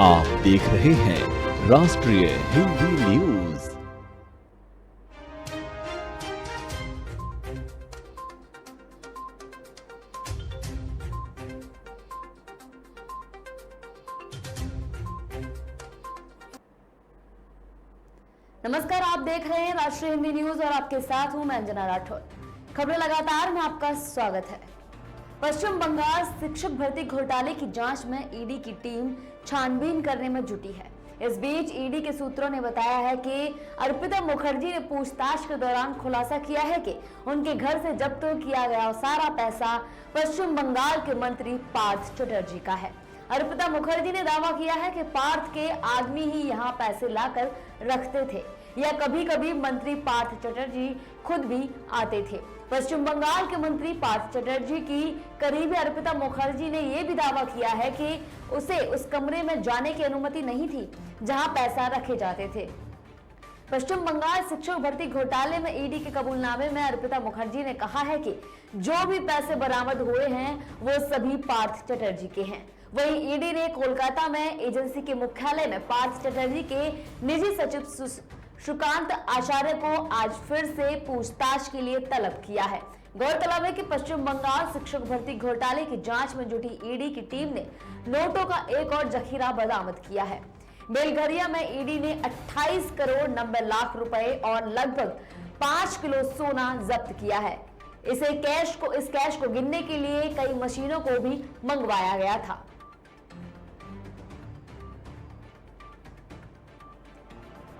आप देख रहे हैं राष्ट्रीय हिंदी न्यूज। नमस्कार, आप देख रहे हैं राष्ट्रीय हिंदी न्यूज और आपके साथ हूं मैं अंजना राठौर। खबरें लगातार में आपका स्वागत है। पश्चिम बंगाल शिक्षक भर्ती घोटाले की जांच में ईडी की टीम छानबीन करने में जुटी है। इस बीच ईडी के सूत्रों ने बताया है कि अर्पिता मुखर्जी ने पूछताछ के दौरान खुलासा किया है कि उनके घर से जब्त किया गया सारा पैसा पश्चिम बंगाल के मंत्री पार्थ चटर्जी का है। अर्पिता मुखर्जी ने दावा किया है कि पार्थ के आदमी ही यहाँ पैसे लाकर रखते थे या कभी कभी मंत्री पार्थ चटर्जी खुद भी आते थे। पश्चिम बंगाल के मंत्री पार्थ चटर्जी की करीबी अर्पिता मुखर्जी ने यह भी दावा किया है कि उसे उस कमरे में जाने की अनुमति नहीं थी जहां पैसा रखे जाते थे। पश्चिम बंगाल शिक्षक भर्ती घोटाले में ईडी के कबूलनामे में अर्पिता मुखर्जी ने कहा है कि जो भी पैसे बरामद हुए हैं वो सभी पार्थ चटर्जी के हैं। वहीं ईडी ने कोलकाता में एजेंसी के मुख्यालय में पार्थ चटर्जी के निजी सचिव सुकांत आचार्य को आज फिर से पूछताछ के लिए तलब किया है। गौरतलब है कि पश्चिम बंगाल शिक्षक भर्ती घोटाले की जांच में जुटी ईडी की टीम ने नोटों का एक और जखीरा बरामद किया है। बेलघरिया में ईडी ने 28 करोड़ 90 लाख रुपए और लगभग 5 किलो सोना जब्त किया है। इस कैश को गिनने के लिए कई मशीनों को भी मंगवाया गया था।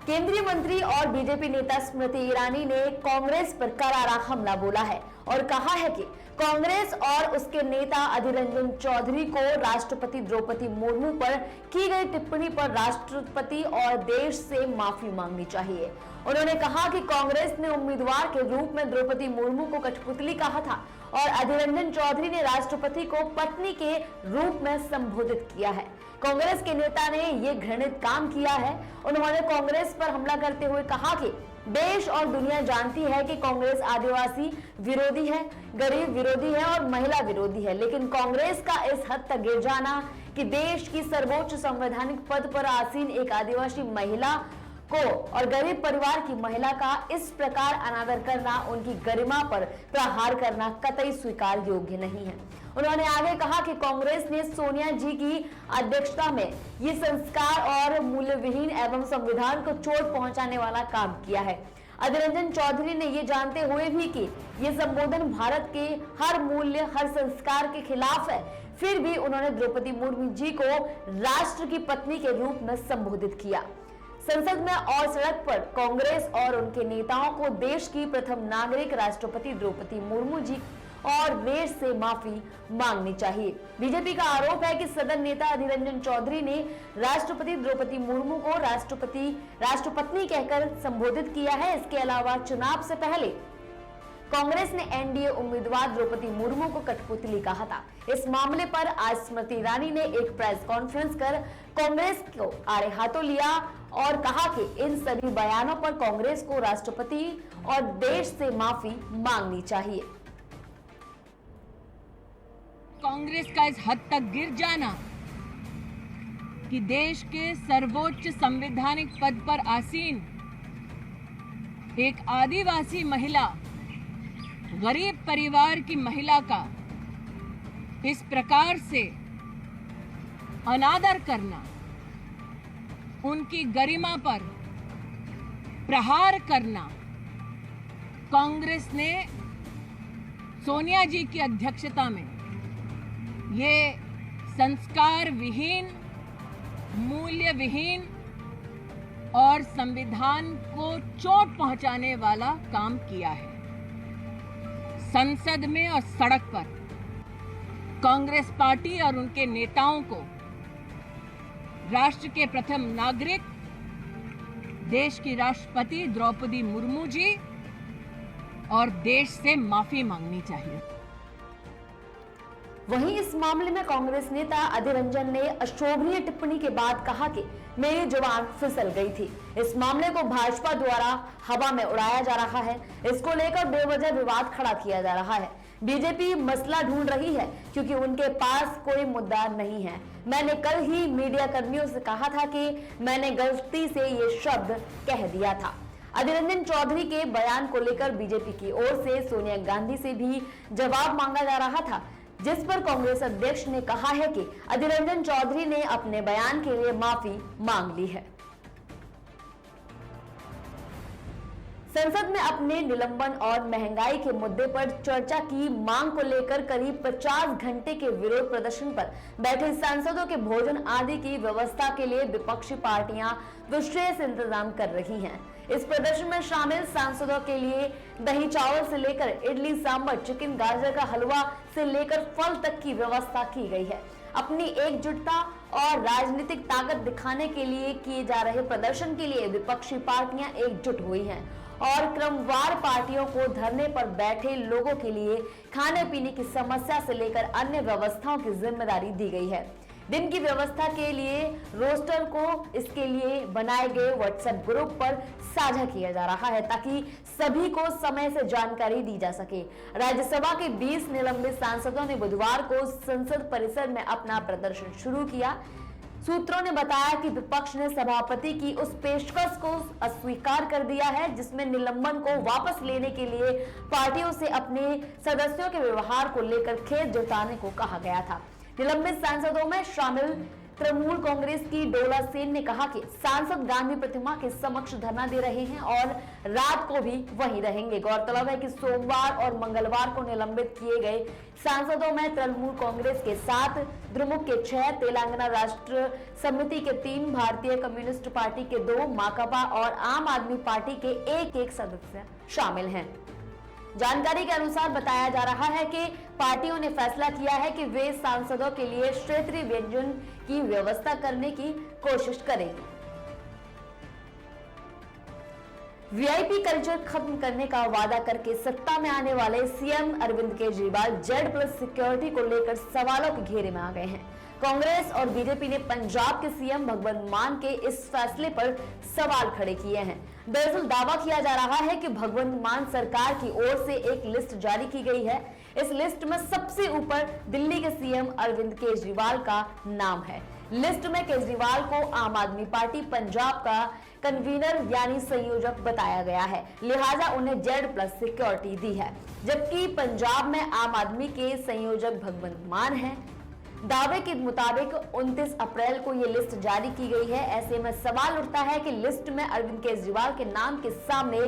केंद्रीय मंत्री और बीजेपी नेता स्मृति ईरानी ने कांग्रेस पर करारा हमला बोला है और कहा है कि कांग्रेस और उसके नेता अधीर रंजन चौधरी को राष्ट्रपति द्रौपदी मुर्मू पर की गई टिप्पणी पर राष्ट्रपति और देश से माफी मांगनी चाहिए। उन्होंने कहा कि कांग्रेस ने उम्मीदवार के रूप में द्रौपदी मुर्मू को कठपुतली कहा था और अधीर रंजन चौधरी ने राष्ट्रपति को पत्नी के रूप में संबोधित किया है। कांग्रेस के नेता ने ये घृणित काम किया है। उन्होंने कांग्रेस पर हमला करते हुए कहा कि देश और दुनिया जानती है कि कांग्रेस आदिवासी विरोधी है, गरीब विरोधी है और महिला विरोधी है, लेकिन कांग्रेस का इस हद तक गिर जाना कि देश की सर्वोच्च संवैधानिक पद पर आसीन एक आदिवासी महिला को और गरीब परिवार की महिला का इस प्रकार अनादर करना, उनकी गरिमा पर प्रहार करना कतई स्वीकार योग्य नहीं है। उन्होंने आगे कहा कि कांग्रेस ने सोनिया जी की अध्यक्षता में ये संस्कार और मूल्यविहीन एवं संविधान को चोट पहुंचाने वाला काम किया है। अधीर रंजन चौधरी ने ये जानते हुए भी कि ये संबोधन भारत के हर मूल्य, हर संस्कार के खिलाफ है, फिर भी उन्होंने द्रौपदी मुर्मू जी को राष्ट्र की पत्नी के रूप में संबोधित किया। संसद में और सड़क पर कांग्रेस और उनके नेताओं को देश की प्रथम नागरिक राष्ट्रपति द्रौपदी मुर्मू जी और देश से माफी मांगनी चाहिए। बीजेपी का आरोप है कि सदन नेता अधीर रंजन चौधरी ने राष्ट्रपति द्रौपदी मुर्मू को राष्ट्रपत्नी कहकर संबोधित किया है। इसके अलावा चुनाव से पहले कांग्रेस ने एनडीए उम्मीदवार द्रौपदी मुर्मू को कठपुतली कहा था। इस मामले पर आज स्मृति ईरानी ने एक प्रेस कॉन्फ्रेंस कर कांग्रेस को आड़े हाथों लिया और कहा कि इन सभी बयानों पर कांग्रेस को राष्ट्रपति और देश से माफी मांगनी चाहिए। कांग्रेस का इस हद तक गिर जाना कि देश के सर्वोच्च संवैधानिक पद पर आसीन एक आदिवासी महिला, गरीब परिवार की महिला का इस प्रकार से अनादर करना, उनकी गरिमा पर प्रहार करना, कांग्रेस ने सोनिया जी की अध्यक्षता में ये संस्कार विहीन, मूल्य विहीन और संविधान को चोट पहुंचाने वाला काम किया है। संसद में और सड़क पर कांग्रेस पार्टी और उनके नेताओं को राष्ट्र के प्रथम नागरिक, देश की राष्ट्रपति द्रौपदी मुर्मू जी और देश से माफी मांगनी चाहिए। वहीं इस मामले में कांग्रेस नेता अधीर रंजन ने अशोभनीय टिप्पणी के बाद कहा कि मेरी जुबान फिसल गई थी। इस मामले को भाजपा द्वारा हवा में उड़ाया जा रहा है। इसको लेकर बेवजह विवाद खड़ा किया जा रहा है। बीजेपी मसला ढूंढ रही है क्योंकि उनके पास कोई मुद्दा नहीं है। मैंने कल ही मीडिया कर्मियों से कहा था कि मैंने गलती से ये शब्द कह दिया था। अधीर रंजन चौधरी के बयान को लेकर बीजेपी की ओर से सोनिया गांधी से भी जवाब मांगा जा रहा था, जिस पर कांग्रेस अध्यक्ष ने कहा है कि अधीर रंजन चौधरी ने अपने बयान के लिए माफी मांग ली है। संसद में अपने निलंबन और महंगाई के मुद्दे पर चर्चा की मांग को लेकर करीब 50 घंटे के विरोध प्रदर्शन पर बैठे सांसदों के भोजन आदि की व्यवस्था के लिए विपक्षी पार्टियां विशेष इंतजाम कर रही हैं। इस प्रदर्शन में शामिल सांसदों के लिए दही चावल से लेकर इडली सांभर, चिकन, गाजर का हलवा से लेकर फल तक की व्यवस्था की गई है। अपनी एकजुटता और राजनीतिक ताकत दिखाने के लिए किए जा रहे प्रदर्शन के लिए विपक्षी पार्टियां एकजुट हुई हैं और क्रमवार पार्टियों को धरने पर बैठे लोगों के लिए खाने पीने की समस्या से लेकर अन्य व्यवस्थाओं की जिम्मेदारी दी गई है। दिन की व्यवस्था के लिए रोस्टर को इसके लिए बनाए गए व्हाट्सएप ग्रुप पर साझा किया जा रहा है ताकि सभी को समय से जानकारी दी जा सके। राज्यसभा के 20 निलंबित सांसदों ने बुधवार को संसद परिसर में अपना प्रदर्शन शुरू किया। सूत्रों ने बताया कि विपक्ष ने सभापति की उस पेशकश को अस्वीकार कर दिया है जिसमें निलंबन को वापस लेने के लिए पार्टियों से अपने सदस्यों के व्यवहार को लेकर खेद जताने को कहा गया था। निलंबित सांसदों में शामिल तृणमूल कांग्रेस की डोला सेन ने कहा कि सांसद गांधी प्रतिमा के समक्ष धरना दे रहे हैं और रात को भी वहीं रहेंगे। गौरतलब है कि सोमवार और मंगलवार को निलंबित किए गए सांसदों में तृणमूल कांग्रेस के 7, द्रमुक के 6, तेलंगाना राष्ट्र समिति के 3, भारतीय कम्युनिस्ट पार्टी के 2, माकपा और आम आदमी पार्टी के 1-1 सदस्य शामिल हैं। जानकारी के अनुसार बताया जा रहा है कि पार्टियों ने फैसला किया है कि वे सांसदों के लिए क्षेत्रीय व्यंजन की व्यवस्था करने की कोशिश करेगी। वीआईपी कल्चर खत्म करने का वादा करके सत्ता में आने वाले CM Arvind Kejriwal Z+ security को लेकर सवालों के घेरे में आ गए हैं। कांग्रेस और बीजेपी ने पंजाब के सीएम भगवंत मान के इस फैसले पर सवाल खड़े किए हैं। दरअसल दावा किया जा रहा है कि भगवंत मान सरकार की ओर से एक लिस्ट जारी की गई है। इस लिस्ट में सबसे ऊपर दिल्ली के सीएम अरविंद केजरीवाल का नाम है। लिस्ट में केजरीवाल को आम आदमी पार्टी पंजाब का कन्वीनर यानी संयोजक बताया गया है, लिहाजा उन्हें Z+ सिक्योरिटी दी है, जबकि पंजाब में आम आदमी के संयोजक भगवंत मान हैं। दावे के मुताबिक 29 अप्रैल को ये लिस्ट जारी की गई है। ऐसे में सवाल उठता है कि लिस्ट में अरविंद केजरीवाल के नाम के सामने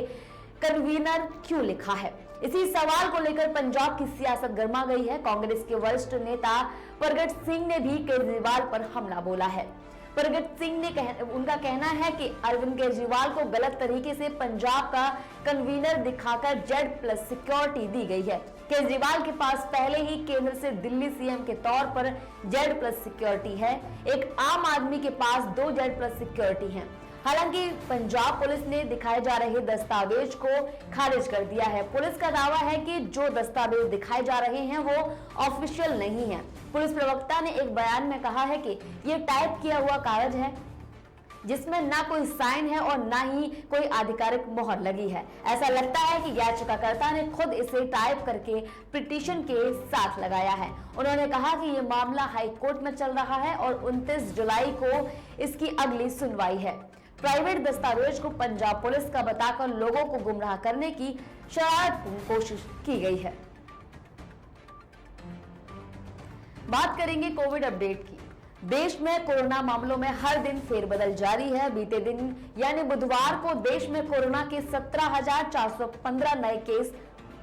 कन्वीनर क्यों लिखा है। इसी सवाल को लेकर पंजाब की सियासत गर्मा गई है। कांग्रेस के वरिष्ठ नेता प्रगट सिंह ने भी केजरीवाल पर हमला बोला है। प्रगट सिंह ने उनका कहना है कि अरविंद केजरीवाल को गलत तरीके से पंजाब का कन्वीनर दिखाकर Z+ सिक्योरिटी दी गई है। केजरीवाल के पास पहले ही केंद्र से दिल्ली सीएम के तौर पर Z+ सिक्योरिटी है। एक आम आदमी के पास 2 Z+ सिक्योरिटी हैं। हालांकि पंजाब पुलिस ने दिखाए जा रहे दस्तावेज को खारिज कर दिया है। पुलिस का दावा है कि जो दस्तावेज दिखाए जा रहे हैं वो ऑफिशियल नहीं है। पुलिस प्रवक्ता ने एक बयान में कहा है कि ये टाइप किया हुआ कागज है जिसमें ना कोई साइन है और ना ही कोई आधिकारिक मोहर लगी है। ऐसा लगता है कि याचिकाकर्ता ने खुद इसे टाइप करके पिटीशन के साथ लगाया है। उन्होंने कहा कि ये मामला हाई कोर्ट में चल रहा है और 29 जुलाई को इसकी अगली सुनवाई है। प्राइवेट दस्तावेज को पंजाब पुलिस का बताकर लोगों को गुमराह करने की शरारतपूर्ण कोशिश की गई है। बात करेंगे कोविड अपडेट की। देश में कोरोना मामलों में हर दिन फेरबदल जारी है। बीते दिन यानी बुधवार को देश में कोरोना के 17,415 नए केस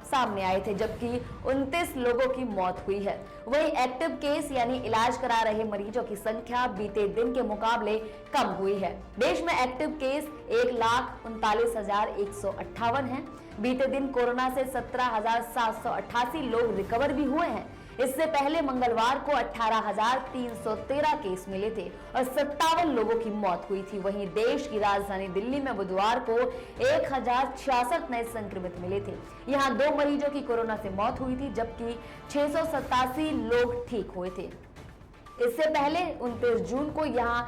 सामने आए थे, जबकि 29 लोगों की मौत हुई है। वहीं एक्टिव केस यानी इलाज करा रहे मरीजों की संख्या बीते दिन के मुकाबले कम हुई है। देश में एक्टिव केस 1,39,158 हैं। बीते दिन कोरोना से 17,788 लोग रिकवर भी हुए हैं। इससे पहले मंगलवार को 18,313 केस मिले थे और 57 लोगों की मौत हुई थी। वहीं देश की राजधानी दिल्ली में बुधवार को 1,066 नए संक्रमित मिले थे। यहां 2 मरीजों की कोरोना से मौत हुई थी, जबकि 687 लोग ठीक हुए थे। इससे पहले 29 जून को यहां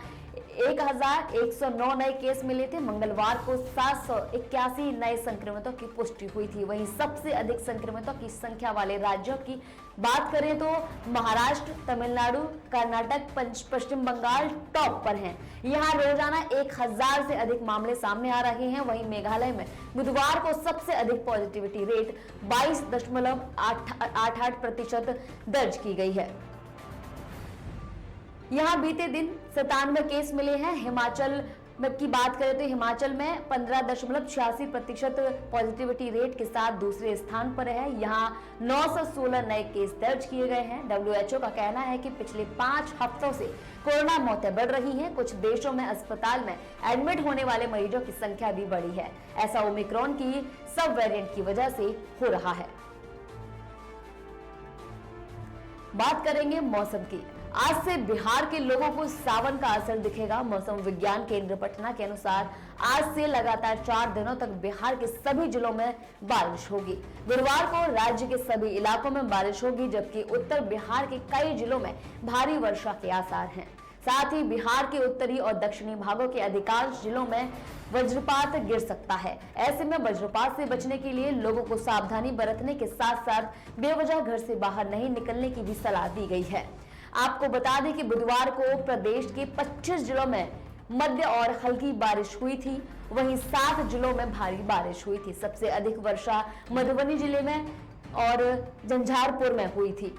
1109 नए केस मिले थे। मंगलवार को 781 नए संक्रमितों की पुष्टि हुई थी। वहीं सबसे अधिक संक्रमितों की संख्या वाले राज्यों की बात करें तो महाराष्ट्र, तमिलनाडु, कर्नाटक, पश्चिम बंगाल टॉप पर हैं। यहां रोजाना 1000 से अधिक मामले सामने आ रहे हैं। वहीं मेघालय में बुधवार को सबसे अधिक पॉजिटिविटी रेट 22.88% दर्ज की गई है। यहां बीते दिन 97 केस मिले हैं। हिमाचल की बात करें तो हिमाचल में 15.86% पॉजिटिविटी रेट के साथ दूसरे स्थान पर है। यहां 916 नए केस दर्ज किए गए हैं। WHO का कहना है कि पिछले 5 हफ्तों से कोरोना मौतें बढ़ रही हैं। कुछ देशों में अस्पताल में एडमिट होने वाले मरीजों की संख्या भी बढ़ी है। ऐसा ओमिक्रॉन की सब वेरिएंट की वजह से हो रहा है। बात करेंगे मौसम की। आज से बिहार के लोगों को सावन का असर दिखेगा। मौसम विज्ञान केंद्र पटना के अनुसार आज से लगातार 4 दिनों तक बिहार के सभी जिलों में बारिश होगी। गुरुवार को राज्य के सभी इलाकों में बारिश होगी, जबकि उत्तर बिहार के कई जिलों में भारी वर्षा के आसार हैं। साथ ही बिहार के उत्तरी और दक्षिणी भागों के अधिकांश जिलों में वज्रपात गिर सकता है। ऐसे में वज्रपात से बचने के लिए लोगों को सावधानी बरतने के साथ साथ बेवजह घर से बाहर नहीं निकलने की भी सलाह दी गई है। आपको बता दें कि बुधवार को प्रदेश के 25 जिलों में मध्य और हल्की बारिश हुई थी। वहीं 7 जिलों में भारी बारिश हुई थी। सबसे अधिक वर्षा मधुबनी जिले में और झंझारपुर में हुई थी।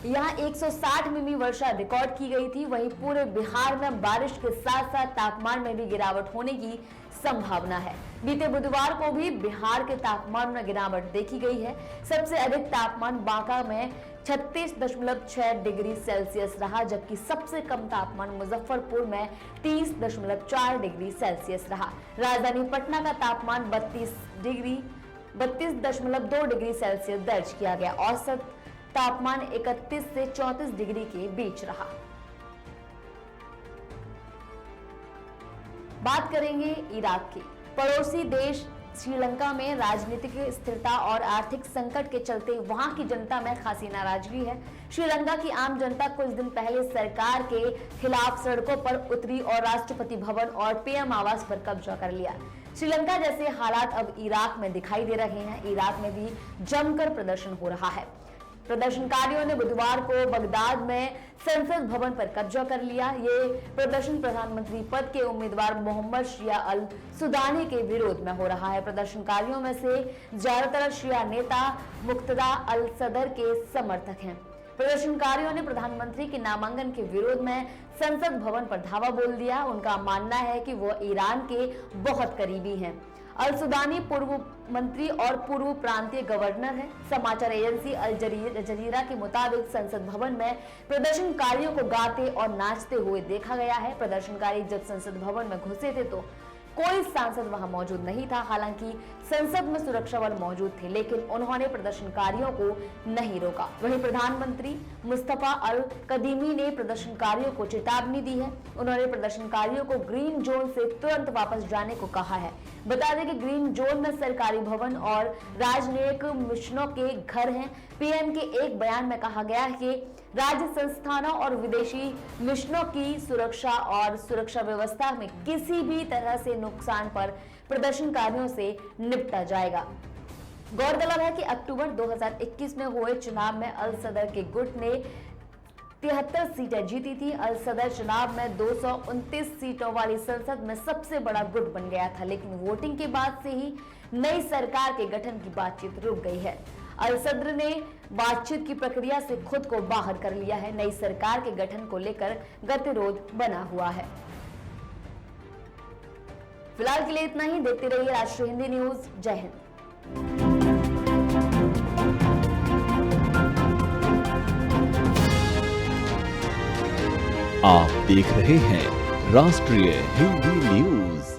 यहां 160 मिमी वर्षा रिकॉर्ड की गई थी। वहीं पूरे बिहार में बारिश के साथ साथ तापमान में भी गिरावट होने की संभावना है। बीते बुधवार को भी बिहार के तापमान में गिरावट देखी गई है। सबसे अधिक तापमान बांका में 36.6 डिग्री सेल्सियस रहा, जबकि सबसे कम तापमान मुजफ्फरपुर में 30.4 डिग्री सेल्सियस रहा। राजधानी पटना का तापमान 32.2 डिग्री सेल्सियस दर्ज किया गया। औसत तापमान 31 से 34 डिग्री के बीच रहा। बात करेंगे इराक की। पड़ोसी देश श्रीलंका में राजनीतिक स्थिरता और आर्थिक संकट के चलते वहां की जनता में खासी नाराजगी है। श्रीलंका की आम जनता कुछ दिन पहले सरकार के खिलाफ सड़कों पर उतरी और राष्ट्रपति भवन और पीएम आवास पर कब्जा कर लिया। श्रीलंका जैसे हालात अब इराक में दिखाई दे रहे हैं। इराक में भी जमकर प्रदर्शन हो रहा है। प्रदर्शनकारियों ने बुधवार को बगदाद में संसद भवन पर कब्जा कर लिया। ये प्रदर्शन प्रधानमंत्री पद के उम्मीदवार मोहम्मद शिया अल सुदानी के विरोध में हो रहा है। प्रदर्शनकारियों में से ज्यादातर शिया नेता मुक्तदा अल सदर के समर्थक हैं। प्रदर्शनकारियों ने प्रधानमंत्री के नामांकन के विरोध में संसद भवन पर धावा बोल दिया। उनका मानना है कि वो ईरान के बहुत करीबी हैं। अल सुदानी पूर्व मंत्री और पूर्व प्रांतीय गवर्नर है। समाचार एजेंसी अल जजीरा के मुताबिक संसद भवन में प्रदर्शनकारियों को गाते और नाचते हुए देखा गया है। प्रदर्शनकारी जब संसद भवन में घुसे थे तो कोई सांसद वहां मौजूद नहीं था। हालांकि संसद में सुरक्षा बल मौजूद थे, लेकिन उन्होंने प्रदर्शनकारियों को नहीं रोका। वहीं प्रधानमंत्री मुस्तफा अल कदीमी ने प्रदर्शनकारियों को चेतावनी दी है। उन्होंने प्रदर्शनकारियों को ग्रीन जोन से तुरंत वापस जाने को कहा है। बता दें कि ग्रीन जोन में सरकारी भवन और राजनयिक मिशनों के घर हैं। पीएम के एक बयान में कहा गया है कि राज्य संस्थानों और विदेशी मिशनों की सुरक्षा और सुरक्षा व्यवस्था में किसी भी तरह से नुकसान पर प्रदर्शनकारियों से निपटा जाएगा। गौरतलब है कि अक्टूबर 2021 में हुए चुनाव में अल सदर के गुट ने 73 सीटें जीती थी। अल सदर चुनाव में 229 सीटों वाली संसद में सबसे बड़ा गुट बन गया था, लेकिन वोटिंग के बाद से ही नई सरकार के गठन की बातचीत रुक गई है। अल सदर ने बातचीत की प्रक्रिया से खुद को बाहर कर लिया है। नई सरकार के गठन को लेकर गतिरोध बना हुआ है। फिलहाल के लिए इतना ही। देखते रहिए राष्ट्रीय हिंदी न्यूज। जय हिंद। आप देख रहे हैं राष्ट्रीय हिंदी न्यूज।